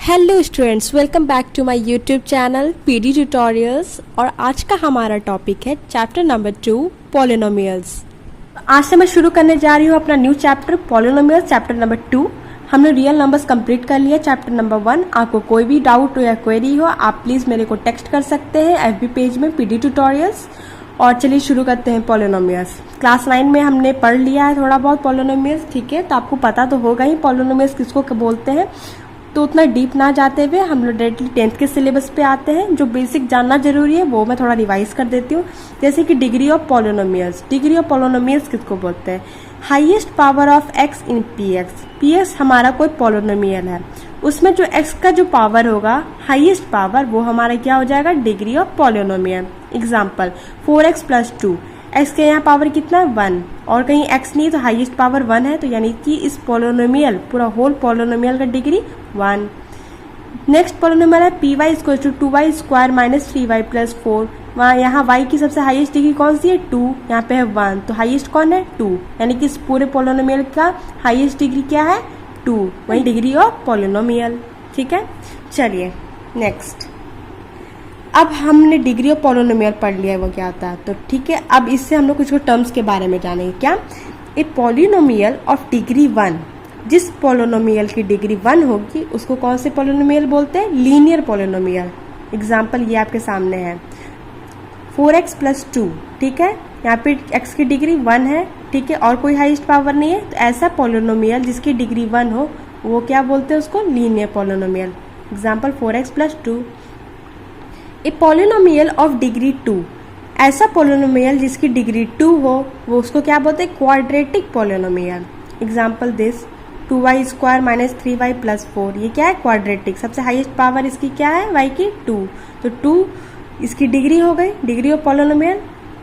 Hello students, welcome back to my YouTube channel PD tutorials. और आज का हमारा टॉपिक है चैप्टर नंबर 2 पॉलिनोमियल्स। आज से मैं शुरू करने जा रही हूँ अपना new chapter polynomials chapter number 2। हमने रियल नंबर्स कंप्लीट कर लिया चैप्टर नंबर 1। आपको कोई भी डाउट हो या क्वेरी हो आप प्लीज़ मेरे को टेक्स्ट कर सकते हैं एफबी पेज में पीडी ट्यूटोरियल्स। और चलिए शुरू करते हैं पॉलिनोमियल्स। क्लास 9 में हमने पढ़ लिया है थोड़ा बहुत पॉलिनोमियल्स, ठीक है, तो आपको पता तो होगा ही पॉलिनोमियल्स किसको बोलते हैं। तो उतना डीप ना जाते हुए हम लोग डायरेक्टली 10th के सिलेबस पे आते हैं। जो बेसिक जानना जरूरी है वो मैं थोड़ा रिवाइज कर देती हूँ। जैसे कि degree of polynomials. Degree of polynomials किसको बोलते हैं? Highest power of x in px। px हमारा कोई पॉलिनोमियल है, उसमें जो x का जो पावर होगा हाईएस्ट पावर वो हमारा क्या हो जाएगा? Degree of polynomial. Example 4x plus 2। x के यहाँ पावर कितना है? 1। और कहीं x नहीं तो हाईएस्ट पावर 1 है, तो यानी कि इस पॉलिनोमियल पूरा होल पॉलिनोमियल का डिग्री 1। नेक्स्ट पॉलिनोमियल है P Y equal to 2y square minus 3y plus 4। वहाँ यहाँ y की सबसे हाईएस्ट डिग्री कौन सी है? 2। यहाँ पे है 1, तो हाईएस्ट कौन है? 2। यानी कि इस पूरे पॉलिनोमियल का हाईएस्ट डिग्री क्या है? 2। वही डिग्री ऑफ पॉलिनोमियल, ठीक है। चलिए नेक्स्ट, अब हमने डिग्री ऑफ पॉलिनोमियल पढ़ लिया है वो क्या होता है, तो ठीक है। अब इससे हम लोग कुछ टर्म्स के बारे में जानेंगे। क्या? ए पॉलिनोमियल ऑफ डिग्री 1, जिस पॉलिनोमियल की डिग्री 1 होगी उसको कौन से पॉलिनोमियल बोलते हैं? Linear polynomial. एग्जाम्पल ये आपके सामने है 4x प्लस 2, ठीक है। यहाँ पे x की डिग्री 1 है, ठीक है, और कोई हाईएस्ट पावर नहीं है, तो ऐसा पॉलिनोमियल जिसकी डिग्री 1 हो वो क्या बोलते हैं? उसको linear polynomial. Example 4x plus 2। A polynomial of degree 2, ऐसा पॉलिनोमियल जिसकी डिग्री 2 हो वो उसको क्या बोलते हैं? Quadratic polynomial. Example this 2y square minus 3y plus 4। ये क्या है? क्वाड्रेटिक। सबसे हाईएस्ट पावर इसकी क्या है? y की 2, तो 2 इसकी डिग्री हो गई, डिग्री ऑफ पॉलिनोमियल,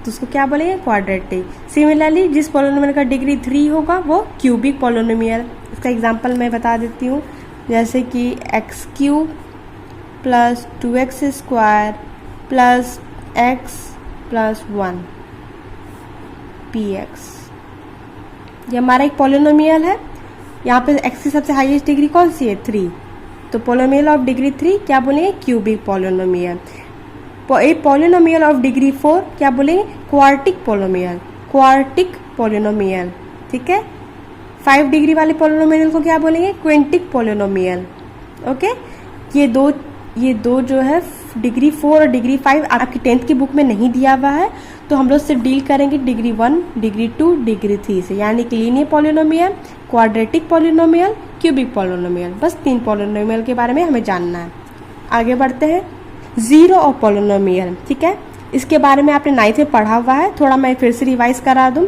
तो उसको क्या बोलेंगे? क्वाड्रेटिक। सिमिलरली जिस पॉलिनोमियल का डिग्री 3 होगा वो क्यूबिक पॉलिनोमियल। इसका एग्जाम्पल मैं बता देती हूँ, जैसे कि x cube plus 2x square plus x plus 1 px। ये हमारा एक पॉलिनोमियल है। यहाँ पे x की सबसे हाईएस्ट डिग्री कौन सी है? 3, तो पॉलिनोमियल ऑफ डिग्री 3 क्या बोलेंगे? Cubic polynomial. A polynomial of degree 4 क्या बोलेंगे? Quartic polynomial. क्वार्टिक पॉलिनोमियल, ठीक है। 5 डिग्री वाले पॉलिनोमियल को क्या बोलेंगे? क्विंटिक पॉलिनोमियल। ओके, ये दो जो है डिग्री 4 और डिग्री 5 आपकी 10th की बुक में नहीं दिया हुआ है, तो हम लोग सिर्फ डील करेंगे डिग्री 1, डिग्री 2, डिग्री 3 से, यानी कि linear polynomial, quadratic polynomial, cubic polynomial. बस 3 पॉलिनोमियल के बारे में हमें जानना है। आगे बढ़ते हैं। जीरो ऑफ पॉलिनोमियल, ठीक है, इसके बारे में आपने 9th में पढ़ा हुआ है, थोड़ा मैं फिर से रिवाइज करा दूं।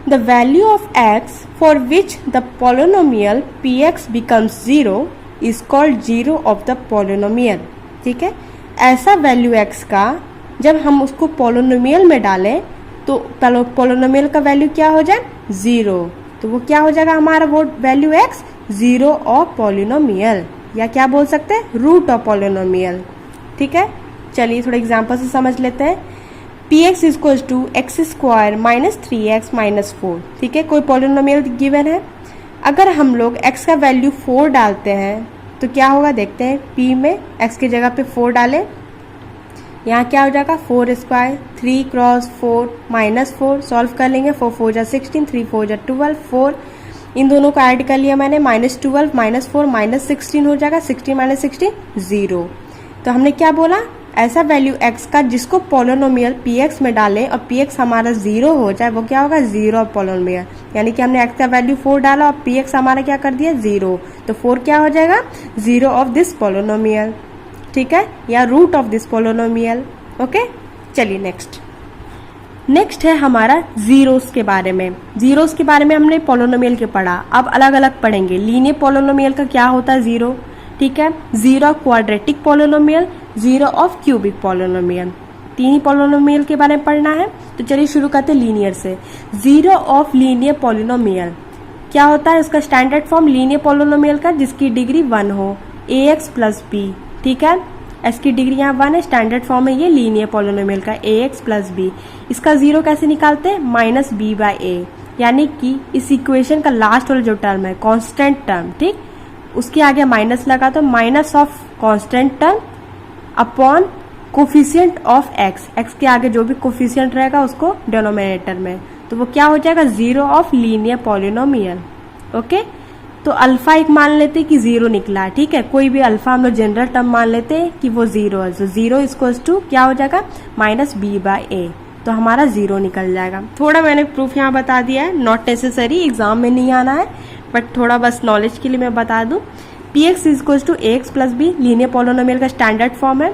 The value of x for which the polynomial px becomes 0 is called zero of the polynomial, ठीक है। ऐसा वैल्यू x का जब हम उसको पॉलिनोमियल में डालें तो पॉलिनोमियल का वैल्यू क्या हो जाए? 0, तो वो क्या हो जाएगा हमारा? वो value x zero of polynomial, या क्या बोल सकते हैं? रूट ऑफ पॉलिनोमियल, ठीक है। चलिए थोड़ा एग्जाम्पल से समझ लेते हैं। px equal to X square minus 3x minus 4, ठीक है, कोई पॉलिनोमियल गिवन है। अगर हम लोग x का वैल्यू 4 डालते हैं तो क्या होगा देखते हैं। p में x की जगह पे 4 डालें, यहाँ क्या हो जाएगा? 4 स्क्वायर 3 क्रॉस 4 माइनस 4, सॉल्व कर लेंगे। 4 4 जा 16, 3 4 जा 12, 4 इन दोनों को ऐड कर लिया मैंने, माइनस 12 माइनस 4 माइनस 16 हो जाएगा। 16 माइनस 16 0। तो हमने क्या बोला? ऐसा वैल्यू x का जिसको पॉलिनोमियल px में डालें और px हमारा 0 हो जाए वो क्या होगा? Zero of polynomial. यानी कि हमने x का वैल्यू 4 डाला और px हमारा क्या कर दिया? 0, तो 4 क्या हो जाएगा? जीरो ऑफ दिस पॉलिनोमियल, ठीक है, या root of this polynomial. Okay, चलिए नेक्स्ट है हमारा जीरोस के बारे में। जीरोस के बारे में हमने पॉलिनोमियल के पढ़ा, अब अलग अलग पढ़ेंगे। लीनियर पॉलिनोमियल का क्या होता है? 0, ठीक है। Zero of quadratic polynomial, zero of cubic polynomial, 3 he polynomial के बारे में पढ़ना है। तो चलिए शुरू करते हैं लीनियर से। जीरो ऑफ लीनियर पॉलिनोमियल क्या होता है? उसका स्टैंडर्ड फॉर्म लीनियर पॉलिनोमियल का जिसकी डिग्री 1 हो, ax प्लस b, ठीक है। s की डिग्री यहाँ 1 है, स्टैंडर्ड फॉर्म है ये लीनियर पॉलिनोमियल का ax प्लस b। इसका जीरो कैसे निकालते हैं? माइनस b बाई a, यानी कि इस इक्वेशन का लास्ट वाला जो टर्म है कांस्टेंट टर्म, ठीक, उसके आगे माइनस लगा तो minus of constant term upon coefficient of x, x के आगे जो भी कोफिशिएंट रहेगा उसको डिनोमिनेटर में, तो वो क्या हो जाएगा, zero of linear polynomial. Okay, तो अल्फा एक मान लेते कि जीरो निकला, ठीक है, कोई भी अल्फा हम लोग जनरल टर्म मान लेते हैं कि वो जीरो है, तो जीरो इक्वल्स टू क्या हो जाएगा, माइनस बी बाई ए, तो हमारा जीरो निकल जाएगा। थोड़ा मैंने प्रूफ यहाँ बता दिया है, नॉट नेसेसरी, एग्जाम में नहीं आना है, बट थोड़ा बस नॉलेज के लिए मैं बता दूं। P X equals to A X plus B linear polynomial का स्टैंडर्ड फॉर्म है।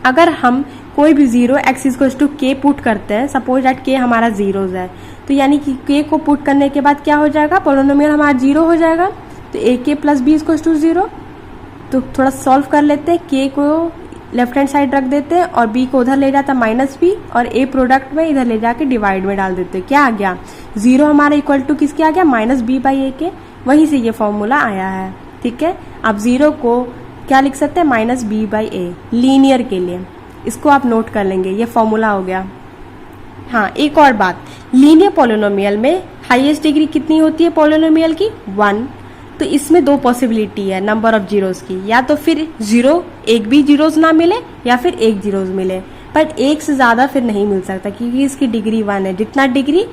अगर हम कोई भी zero X equals to K put करते हैं, सपोज दैट के हमारा जीरोज है, तो यानी कि के को पुट करने के बाद क्या हो जाएगा, पॉलिनोमियल हमारा जीरो हो जाएगा, तो A K plus B equals to zero. तो थोड़ा सॉल्व कर लेते हैं, के को लेफ्ट हैंड साइड रख देते हैं और बी को उधर ले जाता माइनस बी, और ए प्रोडक्ट में इधर ले जाके डिवाइड में डाल देते हैं, क्या आ गया, जीरो हमारा इक्वल टू किसके आ गया, माइनस बी बाई ए के, वहीं से ये फॉर्मूला आया है। ठीक है, आप जीरो को क्या लिख सकते हैं, minus B by A linear के लिए, इसको आप नोट कर लेंगे, ये फॉर्मूला हो गया। हाँ, एक और बात, लीनियर पॉलिनोमियल में हाईएस्ट डिग्री कितनी होती है पॉलिनोमियल की, 1। तो इसमें दो पॉसिबिलिटी है नंबर ऑफ जीरोस की, या तो फिर जीरो एक भी जीरोस ना मिले या फिर एक जीरोस मिले, बट एक से ज्यादा फिर नहीं मिल सकता क्योंकि इसकी डिग्री 1 है, जितना डिग्री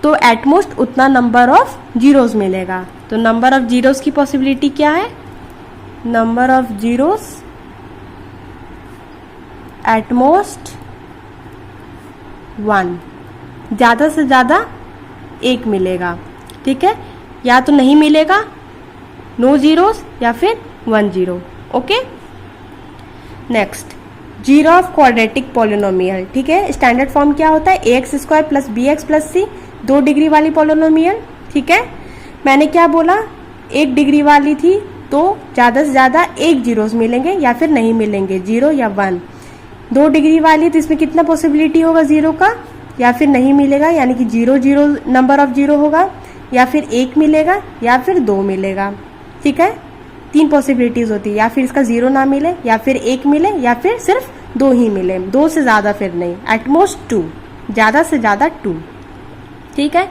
तो एटमोस्ट उतना नंबर ऑफ जीरोस मिलेगा। तो नंबर ऑफ जीरोस की पॉसिबिलिटी क्या है, नंबर ऑफ जीरोस एटमोस्ट 1, ज्यादा से ज्यादा एक मिलेगा। ठीक है, या तो नहीं मिलेगा, नो जीरोस, या फिर 1 zero. Okay, next, zero of quadratic polynomial. ठीक है, स्टैंडर्ड फॉर्म क्या होता है, a x square plus B x plus c, 2 degree वाली पॉलिनोमियल। ठीक है, मैंने क्या बोला, 1 डिग्री वाली थी तो ज्यादा से ज्यादा एक जीरोस मिलेंगे या फिर नहीं मिलेंगे, 0 या 1। 2 डिग्री वाली तो इसमें कितना पॉसिबिलिटी होगा जीरो का, या फिर नहीं मिलेगा, यानी कि 0 0 नंबर ऑफ जीरो होगा, या फिर 1 मिलेगा या फिर 2 मिलेगा। ठीक है, 3 पॉसिबिलिटीज होती है, या फिर इसका 0 ना मिले, या फिर 1 मिले, या फिर सिर्फ 2 ही मिले, 2 से ज्यादा फिर नहीं, एटमोस्ट 2, ज्यादा से ज्यादा 2। ठीक है,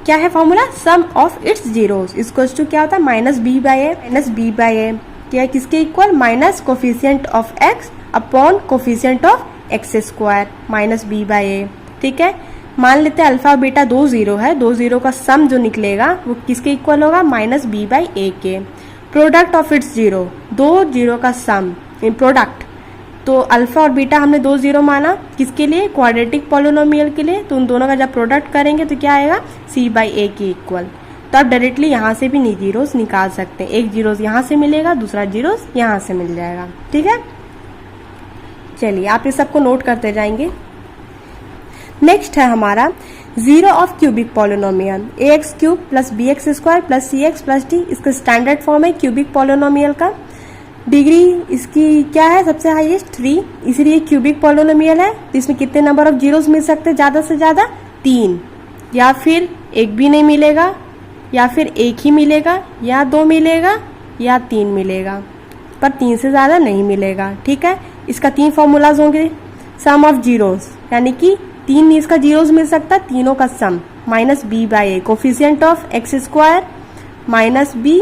क्या है formula, sum of its zeros equals to क्या होता है, minus B by A, minus B by a क्या है किसके equal, minus coefficient of x upon coefficient of x square minus B by a. ठीक है, मान लेते हैं अल्फा बीटा 2 जीरो है, 2 जीरो का सम जो निकलेगा वो किसके इक्वल होगा, माइनस बी बाई ए के। Product of its zero, 2 zero का सम इन प्रोडक्ट, तो अल्फा और बीटा हमने 2 जीरो माना किसके लिए, क्वाड्रेटिक पॉलिनोमियल के लिए, तो उन दोनों का जब प्रोडक्ट करेंगे तो क्या आएगा, सी बाई ए के इक्वल। तो आप डायरेक्टली यहाँ से भी जीरोस निकाल सकते हैं, एक जीरोस यहाँ से मिलेगा, दूसरा जीरोस यहाँ से मिल जाएगा। ठीक है, चलिए आप इस सबको नोट करते जाएंगे। नेक्स्ट है हमारा zero of cubic polynomial, A X cube plus B X square plus C X plus D, इसका स्टैंडर्ड फॉर्म है क्यूबिक पॉलिनोमियल का। डिग्री इसकी क्या है, सबसे हाईएस्ट 3, इसलिए क्यूबिक पॉलिनोमियल है। तो इसमें कितने नंबर ऑफ जीरोस मिल सकते हैं, ज्यादा से ज्यादा 3, या फिर एक भी नहीं मिलेगा, या फिर एक ही मिलेगा, या 2 मिलेगा, या 3 मिलेगा, पर 3 से ज्यादा नहीं मिलेगा। ठीक है, इसका 3 फॉर्मूलाज होंगे, सम ऑफ जीरोस, यानी कि 3 इसका जीरोस मिल सकता है, तीनों का sum, minus B by A, coefficient of x square minus B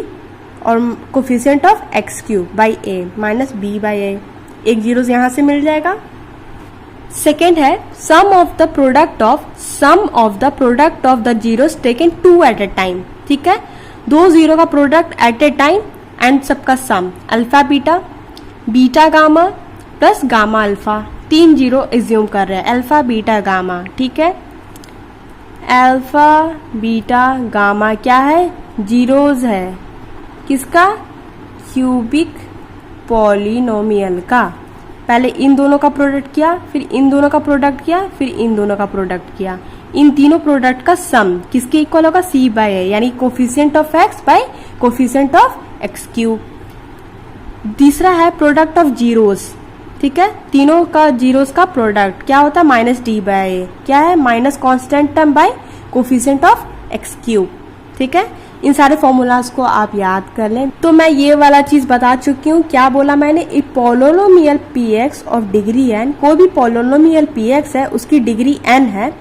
और coefficient of X cube by A minus B by A, एक जीरोस यहाँ से मिल जाएगा। सेकेंड है sum of the product of the zeros taken 2 at a time. ठीक है, 2 zero का product at a time and सबका sum, alpha beta, beta gamma plus gamma alpha, 3 zero assume कर रहे हैं, अल्फा बीटा गामा। ठीक है, अल्फा बीटा गामा क्या है, जीरोस है, किसका, क्यूबिक पॉलिनोमियल का। पहले इन दोनों का प्रोडक्ट किया, फिर इन दोनों का प्रोडक्ट किया, फिर इन दोनों का प्रोडक्ट किया, इन तीनों प्रोडक्ट का सम किसके इक्वल होगा, सी बाई ए, यानी coefficient of x by coefficient of X cube. तीसरा है प्रोडक्ट ऑफ जीरोस। ठीक है, तीनों का जीरोस का प्रोडक्ट क्या होता है, माइनस डी बाई ए, क्या है, minus constant term by coefficient of X cube. ठीक है, इन सारे फॉर्मूलाज को आप याद कर लें। तो मैं ये वाला चीज बता चुकी हूँ, क्या बोला मैंने, a polynomial P X of degree N, कोई भी पॉलिनोमियल पी एक्स है उसकी डिग्री एन है,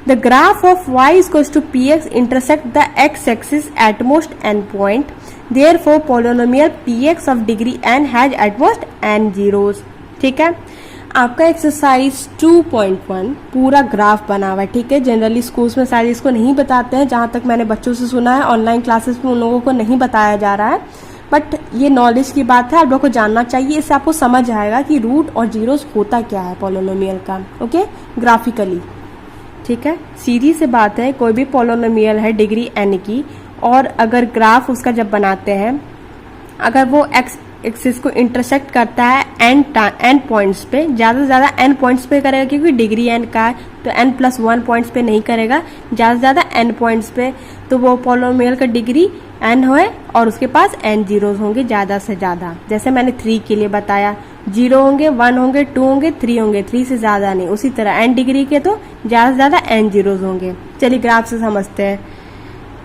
the graph of y equals to P X intersect the X axis at most N point, therefore polynomial px of degree n has at most n zeros. ठीक है, आपका exercise 2.1 पूरा graph बना हुआ है। ठीक है, जनरली स्कूल्स में शायद इसको नहीं बताते हैं, जहाँ तक मैंने बच्चों से सुना है ऑनलाइन क्लासेस में उन लोगों को नहीं बताया जा रहा है, बट ये नॉलेज की बात है, आप लोगों को जानना चाहिए। इससे आपको समझ आएगा कि रूट और जीरोस होता क्या है पोलिनोमियल का। Okay, graphically. ठीक है, सीधी सी बात है, कोई भी पोलिनोमियल है डिग्री n की, और अगर ग्राफ उसका जब बनाते हैं, अगर वो एक्स एक्सिस को इंटरसेक्ट करता है n पॉइंट्स पे, ज़्यादा से ज़्यादा n पॉइंट्स पे करेगा, क्योंकि डिग्री n का है तो n+1 पॉइंट्स पे नहीं करेगा, ज़्यादा से ज़्यादा n पॉइंट्स पे, तो वो पोलिनोमियल का डिग्री n है और उसके पास n जीरोस होंगे ज़्यादा से ज़्यादा। जैसे मैंने 3 के लिए बताया, 0 होंगे, 1 होंगे, 2 होंगे, 3 होंगे, 3 से ज़्यादा नहीं। उसी तरह n डिग्री के तो ज़्यादा से ज़्यादा n जीरोस होंगे। चलिए ग्राफ से समझते हैं।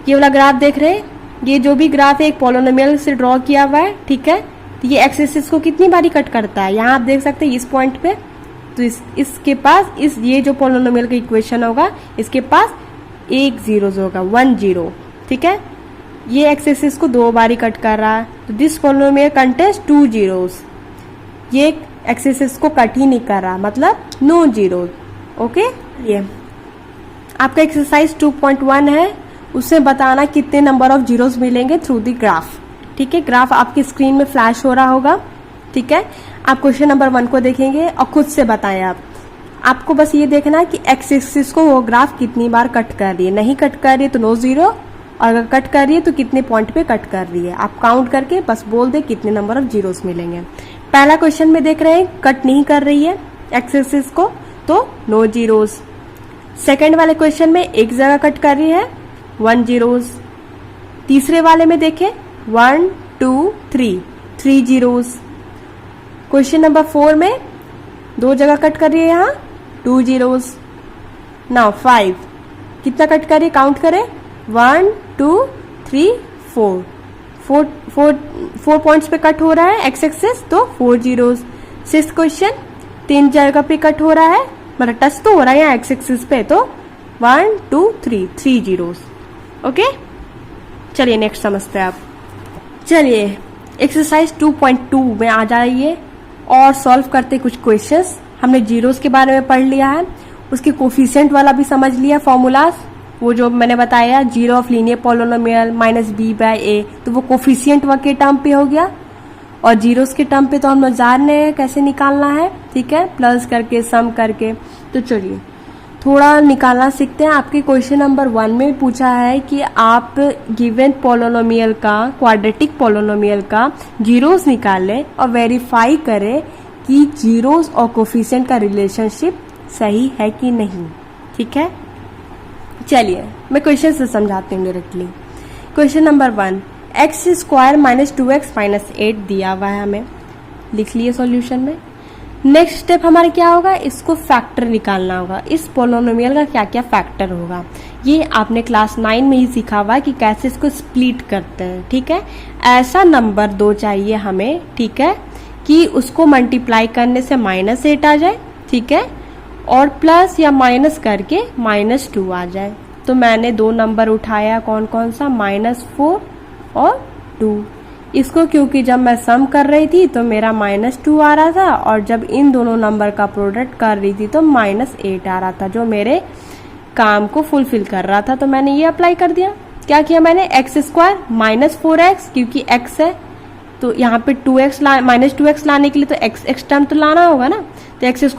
ये वाला ग्राफ देख रहे हैं, ये जो भी ग्राफ है एक पोलिनोमियल से ड्रॉ किया हुआ है। ठीक है, तो ये एक्स एक्सिस को कितनी बारी कट करता है, यहाँ आप देख सकते हैं इस पॉइंट पे, तो इसके पास ये जो पोलिनोमियल का इक्वेशन होगा, इसके पास एक जीरोस होगा, 1 0। ठीक है, ये एक्स एक्सिस को 2 बारी कट कर रहा है, तो दिस पोलिनोमियल कंटेन्स 2 जीरोस। ये एक्स एक्सिस को कट ही नहीं कर रहा, मतलब नो जीरोस। ओके, ये आपका एक्सरसाइज 2.1 है, उसमें बताना कितने नंबर ऑफ जीरोस मिलेंगे थ्रू द ग्राफ। ठीक है, ग्राफ आपकी स्क्रीन में फ्लैश हो रहा होगा। ठीक है, आप क्वेश्चन नंबर 1 को देखेंगे और खुद से बताएं। आपको बस ये देखना है कि एक्स एक्सिस को वो ग्राफ कितनी बार कट कर रही है, नहीं कट कर रही है तो नो जीरो, और अगर कट कर रही है तो कितने पॉइंट पे कट कर रही है, आप काउंट करके बस बोल दे कितने नंबर ऑफ जीरोस मिलेंगे। पहला क्वेश्चन में देख रहे हैं कट नहीं कर रही है एक्स एक्सिस को, तो नो जीरोस। सेकेंड वाले क्वेश्चन में एक जगह कट कर रही है, 1 जीरोस। तीसरे वाले में देखें 1 2 3 जीरोस। क्वेश्चन नंबर 4 में 2 जगह कट कर रही है, यहाँ 2 जीरोस। नाउ 5 कितना कट कर रही है, काउंट करें, 1 2 3 4 पॉइंट्स पे कट हो रहा है एक्स एक्सिस, तो 4 जीरोस। 6th क्वेश्चन 3 जगह पे कट हो रहा है, मतलब टच तो हो रहा है यहाँ एक्स एक्सिस पे, तो 1 2 3 जीरोस। ओके, चलिए नेक्स्ट समझते हैं आप। चलिए एक्सरसाइज 2.2 में आ जाइए और सॉल्व करते कुछ क्वेश्चंस। हमने जीरोस के बारे में पढ़ लिया है, उसके कोफिशिएंट वाला भी समझ लिया फॉर्मूलाज, वो जो मैंने बताया zero of linear polynomial -b/a, तो वो कोफिशिएंट के टर्म पे हो गया, और जीरोस के टर्म पे तो हम लोग जान रहे हैं कैसे निकालना है। ठीक है, प्लस करके सम करके। तो चलिए थोड़ा निकालना सीखते हैं। आपके क्वेश्चन नंबर 1 में पूछा है कि आप गिवन पोलिनोमियल का, क्वाड्रेटिक पोलिनोमियल का जीरोस निकालें और वेरीफाई करें कि जीरोस और कोफिशिएंट का रिलेशनशिप सही है कि नहीं। ठीक है, चलिए मैं क्वेश्चन से समझाती हूँ directly. Question number 1, x² - 2x - 8 दिया हुआ है, हमें लिख लिए सॉल्यूशन में। नेक्स्ट स्टेप हमारा क्या होगा, इसको फैक्टर निकालना होगा, इस पोलिनोमियल का क्या क्या फैक्टर होगा। ये आपने क्लास 9 में ही सीखा हुआ कि कैसे इसको स्प्लिट करते हैं। ठीक है, ऐसा नंबर 2 चाहिए हमें, ठीक है, कि उसको मल्टीप्लाई करने से -8 आ जाए, ठीक है, और प्लस या माइनस करके -2 आ जाए। तो मैंने 2 नंबर उठाया, कौन कौन सा, -4 और 2। इसको क्योंकि जब मैं सम कर रही थी तो मेरा -2 आ रहा था, और जब इन दोनों नंबर का प्रोडक्ट कर रही थी तो -8 आ रहा था, जो मेरे काम को फुलफिल कर रहा था। तो मैंने ये अप्लाई कर दिया। क्या किया मैंने, x² - 4x, क्योंकि x है तो यहाँ पे -2x लाने के लिए तो x टर्म तो लाना होगा ना, तो x² -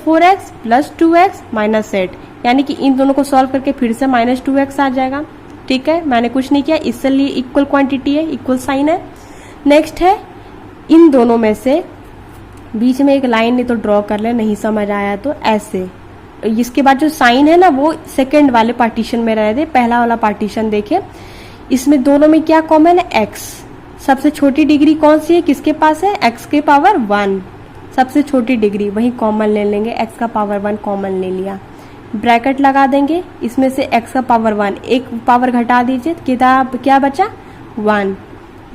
4x + 2x - 8, यानी कि इन दोनों को सॉल्व करके फिर से -2x आ जाएगा। ठीक है, मैंने कुछ नहीं किया, इसलिए इक्वल क्वांटिटी है, इक्वल साइन है। नेक्स्ट है, इन दोनों में से बीच में एक लाइन नहीं तो ड्रॉ कर ले, नहीं समझ आया तो ऐसे। इसके बाद जो साइन है ना वो सेकंड वाले पार्टीशन में रह दे, पहला वाला पार्टीशन देखे। इसमें दोनों में क्या कॉमन है, x। सबसे छोटी डिग्री कौन सी है, किसके पास है, x के पावर 1, सबसे छोटी डिग्री, वही कॉमन ले लेंगे, x का पावर 1 कॉमन ले लिया, ब्रैकेट लगा देंगे, इसमें से x का पावर 1, एक पावर घटा दीजिए, क्या बचा, 1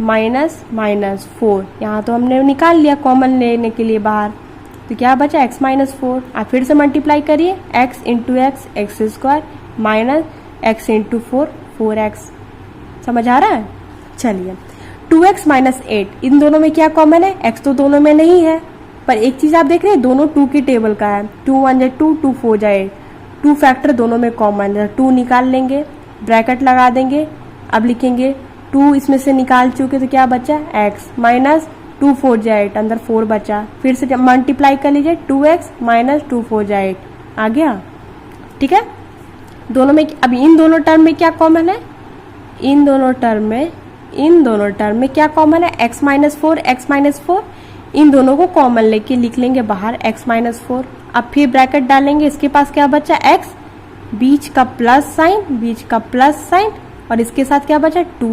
-4। यहाँ तो हमने निकाल लिया कॉमन लेने के लिए बाहर, तो क्या बचा, x - 4। आप फिर से मल्टीप्लाई करिए, x × x x² - x × 4 4x। समझ आ रहा है। चलिए 2x माइनस 8, इन दोनों में क्या कॉमन है? x तो दोनों में नहीं है, पर एक चीज आप देख रहे हैं, दोनों 2 की टेबल का है। 2 1 जाए 2, 2 4 जाए 2, फैक्टर दोनों में कॉमन है। 2 निकाल लेंगे, ब्रैकेट लगा देंगे, अब लिखेंगे 2 इसमें से निकाल चुके तो क्या बचा? x माइनस 2 4 जाए 8, अंदर 4 बचा। फिर से मल्टीप्लाई कर लीजिए, 2x माइनस 2 4 जाए 8 आ गया। ठीक है, दोनों में अब इन दोनों टर्म में क्या कॉमन है? इन दोनों टर्म में क्या कॉमन है? x माइनस 4, इन दोनों को कॉमन लेके लिख लेंगे बाहर x माइनस 4। अब फिर ब्रैकेट डालेंगे, इसके पास क्या बचा? x, बीच का प्लस साइन, और इसके साथ क्या बचा? 2,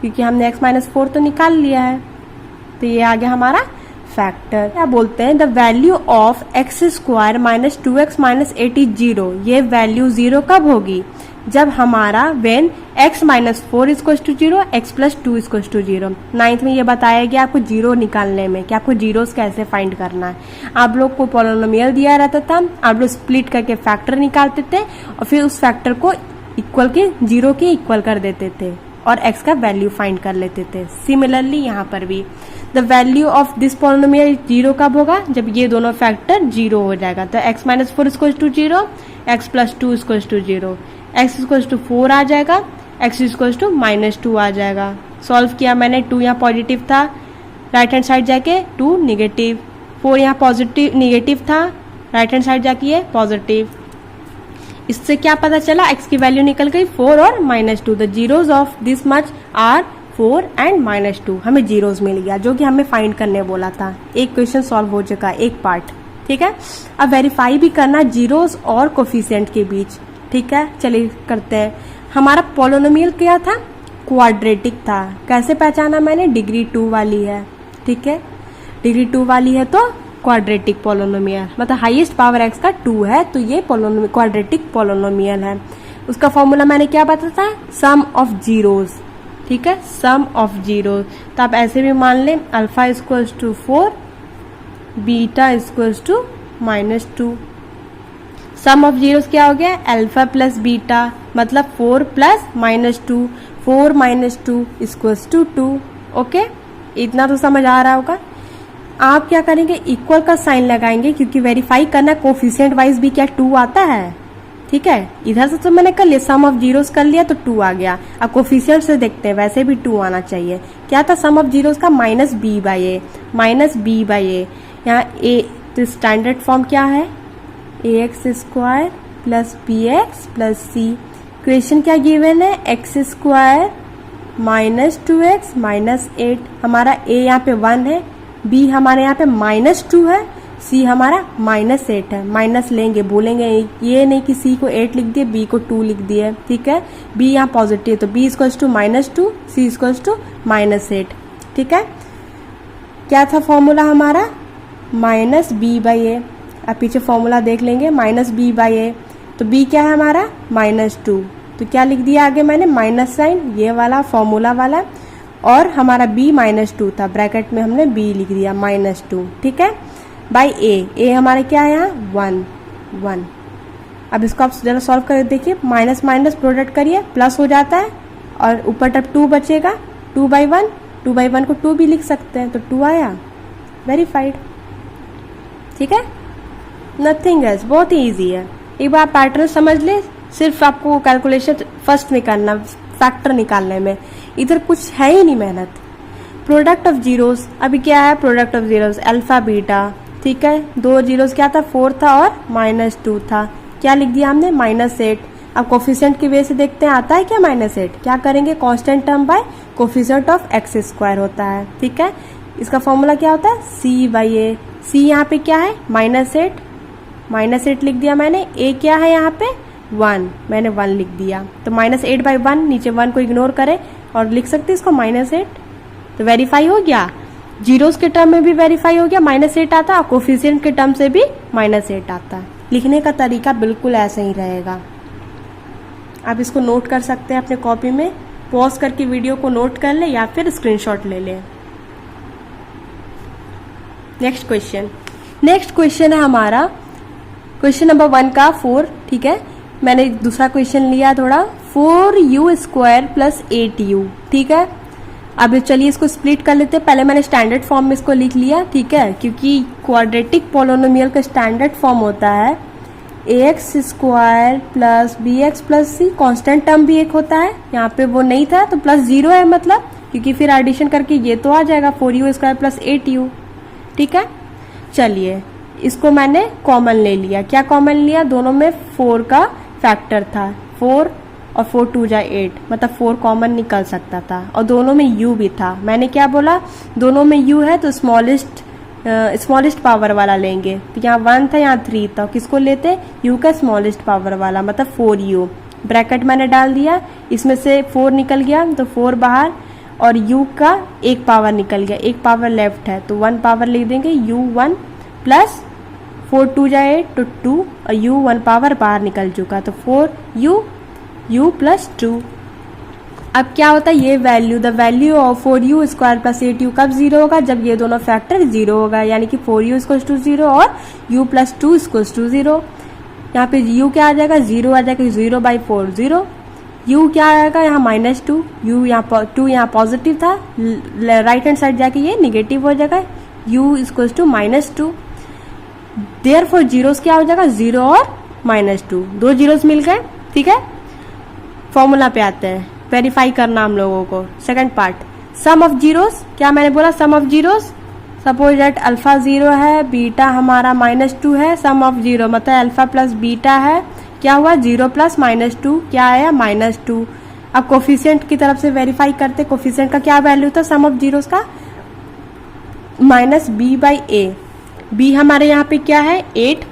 क्योंकि हमने x माइनस 4 तो निकाल लिया है। तो ये आ गया हमारा फैक्टर। क्या बोलते हैं? The value of x square minus 2x minus 8 is 0। ये वैल्यू 0 कब होगी? जब हमारा when x minus 4 equal to 0, x plus 2 equal to 0। 9th में ये बताया गया आपको जीरो निकालने में कि आपको जीरोस कैसे फाइंड करना है। आप लोग को पॉलिनोमियल दिया रहता था, आप लोग स्प्लिट करके फैक्टर निकालते थे और फिर उस फैक्टर को इक्वल के जीरो के इक्वल कर देते थे और x का वैल्यू फाइंड कर लेते थे। सिमिलरली यहाँ पर भी the value of this polynomial 0 कब होगा? जब ये दोनों फैक्टर 0 हो जाएगा। तो x minus 4 equal to 0, x plus 2 equal to 0, x equal to 4 आ जाएगा, x इक्वल टू माइनस 2 आ जाएगा। सॉल्व किया मैंने, 2 यहाँ पॉजिटिव था, राइट हैंड साइड जाके 2 निगेटिव, 4 यहाँ पॉजिटिव निगेटिव था, राइट हैंड साइड जाके ये पॉजिटिव। इससे क्या पता चला? x की वैल्यू निकल गई 4 और minus 2। The zeros of this much are 4 and minus 2। हमें जीरोज मिल गया जो कि हमें फाइंड करने बोला था। एक क्वेश्चन सॉल्व हो चुका, एक पार्ट। ठीक है, अब वेरीफाई भी करना जीरोज और कोफिशिएंट के बीच। ठीक है, चलिए करते हैं। हमारा पॉलिनोमियल क्या था? क्वाड्रेटिक था। कैसे पहचाना मैंने? डिग्री 2 वाली है। ठीक है, डिग्री 2 वाली है तो क्वाड्रेटिक पॉलिनोमियल, मतलब हाईएस्ट पावर x का 2 है तो ये क्वाड्रेटिक पॉलिनोमियल है। उसका फॉर्मूला मैंने क्या बताया था? Sum of zeros. ठीक है, सम ऑफ जीरोज। तो आप ऐसे भी मान लें, alpha equals to 4, beta equals to minus 2। Sum of zeros क्या हो गया? अल्फा प्लस बीटा, मतलब 4 plus minus 2, 4 minus 2 equals to 2। Okay, इतना तो समझ आ रहा होगा। आप क्या करेंगे? इक्वल का साइन लगाएंगे, क्योंकि वेरीफाई करना कोफिशिएंट वाइज भी क्या 2 आता है। ठीक है, इधर से तो मैंने कर लिया, सम ऑफ जीरोस कर लिया तो 2 आ गया। अब कोफिशिएंट से देखते हैं, वैसे भी 2 आना चाहिए। क्या था सम ऑफ जीरोस का? Minus B by A. यहाँ ए तो स्टैंडर्ड फॉर्म क्या है? ax square plus B x plus C. Question क्या गिवन है? X square minus 2x minus 8। हमारा a यहाँ पे 1 है, b हमारे यहाँ पे माइनस 2 है, c हमारा माइनस 8 है। माइनस लेंगे, बोलेंगे ये नहीं कि c को 8 लिख दिए, b को 2 लिख दिए। ठीक है, b यहाँ पॉजिटिव, तो b equals to minus 2, c equals to minus 8। ठीक है, क्या था फॉर्मूला हमारा? Minus B by A. अब पीछे फॉर्मूला देख लेंगे, माइनस बी बाई ए, तो b क्या है हमारा? माइनस 2। तो क्या लिख दिया आगे मैंने? माइनस साइन, ये वाला फॉर्मूला वाला, और हमारा b माइनस 2 था, ब्रैकेट में हमने b लिख दिया माइनस 2। ठीक है, बाई ए हमारे क्या है यहाँ? 1। अब इसको आप जरा सॉल्व कर देखिए, माइनस माइनस प्रोडक्ट करिए, प्लस हो जाता है और ऊपर तब 2 बचेगा। 2 बाई 1 को 2 भी लिख सकते हैं, तो 2 आया, वेरीफाइड। ठीक है, नथिंग एल्स, बहुत ही ईजी है। एक बार पैटर्न समझ ले, सिर्फ आपको कैलकुलेशन फर्स्ट में करना, फैक्टर निकालने में, इधर कुछ है ही नहीं मेहनत। प्रोडक्ट ऑफ जीरोस, अभी क्या है? Product of zeros alpha beta. ठीक है, 2 जीरोस क्या था? 4 था और माइनस 2 था। क्या लिख दिया हमने? माइनस 8। अब कोफिशिएंट की वजह से देखते हैं आता है क्या माइनस 8। क्या करेंगे? Constant term by coefficient of x square होता है। ठीक है, इसका फॉर्मूला क्या होता है? सी बाई ए। सी यहाँ पे क्या है? माइनस 8 लिख दिया मैंने। ए क्या है यहाँ पे? 1, मैंने 1 लिख दिया। तो माइनस 8 बाई 1, नीचे 1 को इग्नोर करें और लिख सकते इसको माइनस 8। तो वेरीफाई हो गया, जीरोस के टर्म में भी वेरीफाई हो गया, माइनस 8 आता है, और कोफिशिएंट के टर्म से भी माइनस 8 आता है। लिखने का तरीका बिल्कुल ऐसा ही रहेगा। आप इसको नोट कर सकते हैं अपने कॉपी में, पॉज करके वीडियो को नोट कर ले या फिर स्क्रीनशॉट ले ले। नेक्स्ट क्वेश्चन है हमारा क्वेश्चन नंबर 1 का 4। ठीक है, मैंने दूसरा क्वेश्चन लिया थोड़ा, 4u स्क्वायर प्लस 8u। ठीक है, अब चलिए इसको स्प्लिट कर लेते हैं। पहले मैंने स्टैंडर्ड फॉर्म में इसको लिख लिया, ठीक है, क्योंकि क्वाड्रेटिक पोलिनोमियल का स्टैंडर्ड फॉर्म होता है ax square plus bx plus c। Constant term भी एक होता है, यहाँ पे वो नहीं था तो प्लस 0 है, मतलब क्योंकि फिर एडिशन करके ये तो आ जाएगा 4u स्क्वायर प्लस 8u, ठीक है। चलिए इसको मैंने कॉमन ले लिया। क्या कॉमन लिया? दोनों में 4 का फैक्टर था, 4 और 4 2 जा 8, मतलब 4 कॉमन निकल सकता था, और दोनों में u भी था। मैंने क्या बोला? दोनों में u है तो स्मॉलेस्ट पावर वाला लेंगे। तो यहाँ 1 था, यहाँ 3 था, किसको लेते? u का स्मॉलेस्ट पावर वाला, मतलब 4u। ब्रैकेट मैंने डाल दिया, इसमें से 4 निकल गया तो 4 बाहर, और u का एक पावर निकल गया, एक पावर लेफ्ट है तो 1 पावर लिख देंगे, u1 प्लस 4 2 जा 8 तो 2, और u 1 पावर बाहर निकल चुका तो 4u प्लस 2। अब क्या होता है? ये value, the value of 4u square plus 8u कब 0 होगा? जब ये दोनों फैक्टर 0 होगा, यानी कि 4u इक्वल्स टू 0 और u प्लस 2 इक्वल्स टू 0। यहाँ पे u क्या आ जाएगा? 0 आ जाएगा, 0/4 0। u क्या आएगा? यहाँ -2, u यहाँ 2 यहाँ पॉजिटिव था, राइट हैंड साइड जाके ये निगेटिव हो जाएगा, u equals to -2। Therefore zeros क्या हो जाएगा? 0 और -2, दो जीरोस मिल गए, ठीक है। फॉर्मूला पे आते हैं, वेरीफाई करना हम लोगों को। Second part, sum of zeros. क्या मैंने बोला? Sum of zeros. Suppose that alpha 0 है, बीटा हमारा -2 है, सम ऑफ 0 मतलब अल्फा प्लस बीटा है, क्या हुआ? 0 प्लस -2 क्या आया? -2। अब कोफिशिएंट की तरफ से वेरीफाई करते, कोफिशिएंट का क्या वैल्यू था सम ऑफ जीरोस का? -b/a। b हमारे यहाँ पे क्या है? 8,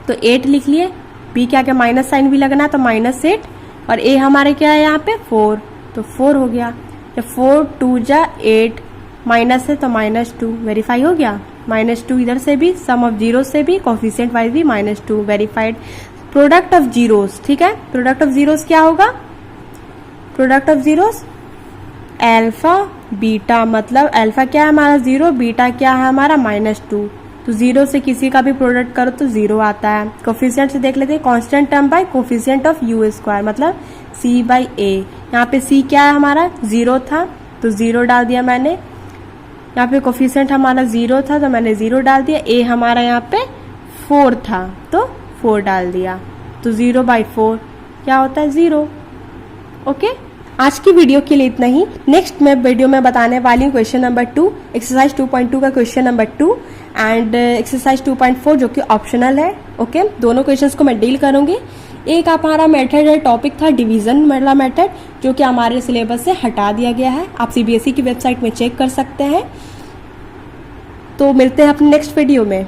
तो 8 लिख लिए। b क्या क्या माइनस साइन भी लगना है तो -8, और a हमारे क्या है यहाँ पे? 4, तो 4 हो गया। जब 4 2 जा 8, माइनस है तो -2, वेरीफाई हो गया। -2 इधर से भी, सम ऑफ जीरो से भी, कोफिशिएंट वाइज भी -2, वेरीफाइड। प्रोडक्ट ऑफ जीरोस, ठीक है। प्रोडक्ट ऑफ जीरोस क्या होगा? Product of zeros alpha beta, मतलब अल्फा क्या है हमारा? 0, बीटा क्या है हमारा? -2। तो 0 से किसी का भी प्रोडक्ट करो तो 0 आता है। कोफिशिएंट से देख लेते हैं, constant term by coefficient of u square, मतलब c/a। यहाँ पे c क्या है हमारा? 0 था तो 0 डाल दिया मैंने। यहाँ पे कोफिशिएंट हमारा 0 था तो मैंने 0 डाल दिया। a हमारा यहाँ पे 4 था तो 4 डाल दिया, तो 0/4 क्या होता है? 0। ओके, आज की वीडियो के लिए इतना ही। नेक्स्ट मैं वीडियो में बताने वाली हूँ क्वेश्चन नंबर 2, एक्सरसाइज 2.2 का क्वेश्चन नंबर 2 एंड एक्सरसाइज 2.4 जो कि ऑप्शनल है। ओके, दोनों क्वेश्चंस को मैं डील करूंगी। एक हमारा मेथड है, टॉपिक था डिवीजन वाला मेथड, जो कि हमारे सिलेबस से हटा दिया गया है। आप सीबीएसई की वेबसाइट में चेक कर सकते हैं। तो मिलते हैं अपने नेक्स्ट वीडियो में।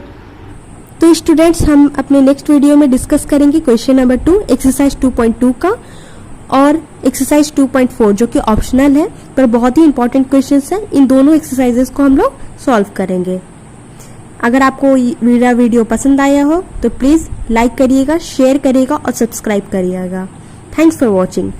तो स्टूडेंट्स, हम अपने नेक्स्ट वीडियो में डिस्कस करेंगे क्वेश्चन नंबर 2 एक्सरसाइज 2.2 का और एक्सरसाइज 2.4 जो कि ऑप्शनल है, पर बहुत ही इंपॉर्टेंट क्वेश्चंस हैं। इन दोनों एक्सरसाइजेस को हम लोग सॉल्व करेंगे। अगर आपको मेरा वीडियो पसंद आया हो तो प्लीज़ लाइक करिएगा, शेयर करिएगा और सब्सक्राइब करिएगा। Thanks for watching.